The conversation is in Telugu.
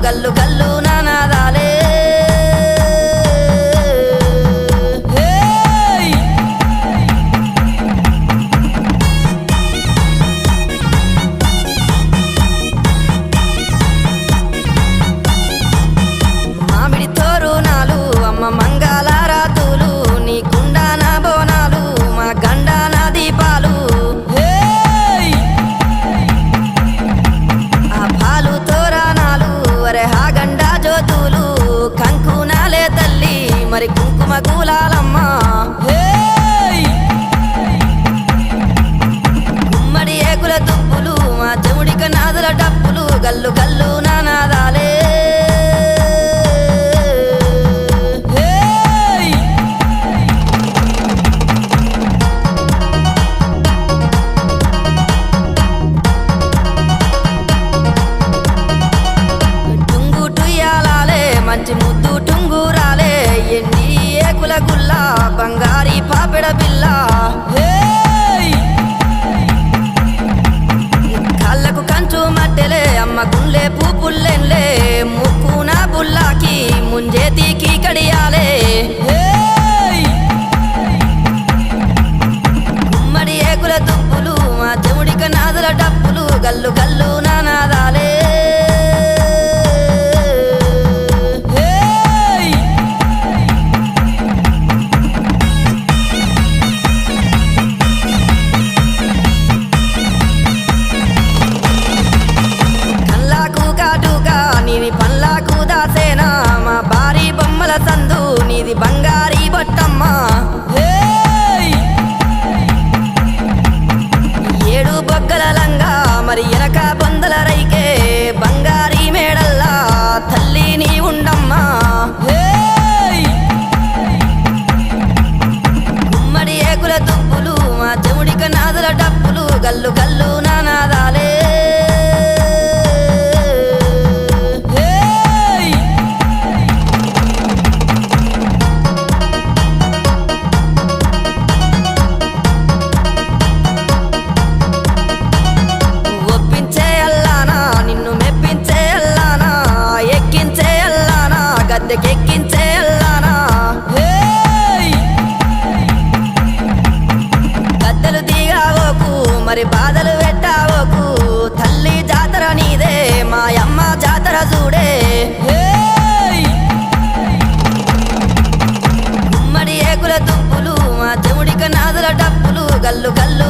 గల్లు గల్లు నానాదాలే మామిడి తోరునాలు అమ్మ మంగళారాతులు నీ కుండాన బోనాలు మా గండాన దీపాలు ఆ పాలు తోరణాలు అరే హా గండా జ్యోతులు కంకునాలే తల్లి మరి కుంకుమ గులాలమ్మ గుమ్మడి ఏకుల దుప్పులు మా చెవుడిక నాదుల డప్పులు గల్లు గల్లు నానాదాలే మంచి ముద్దు టుంగురాలే ఎన్ని ఏకుల గుల్ల బంగారి పాపెడ బిల్ల కళ్ళకు కంచు మట్టెలే అమ్మ గుండె పూపుల్లెన్లే ముక్కున బుల్లాకి ముంజేతికి కడియాలే గుమ్మడి ఏకుల దుప్పులు మా చెవుడిక నాదుల డప్పులు గల్లు గల్లు నానాదాలే నీది పల్లాకు దాసేనా మా భారీ బొమ్మల సందు నీది బంగారీ బొట్టమ్మ ఏడు బొగ్గల లంగా మరి ఎనక బొందల రైకే బంగారీ మేడల్లా తల్లి నీ ఉండమ్మా గుమ్మడి ఏకుల దుప్పులు మా చెవుడిక నాదుల డప్పులు గల్లు గల్లు నానాదాలే ఎక్కించే అల్లానా గద్దెలు దిగావోకు మరి బాధలు పెట్టావోకు తల్లి జాతర నీదే మాయమ్మ జాతర చూడే గుమ్మడి ఏకుల దుప్పులు మా చెవుడిక నాదుల డప్పులు గల్లు గల్లు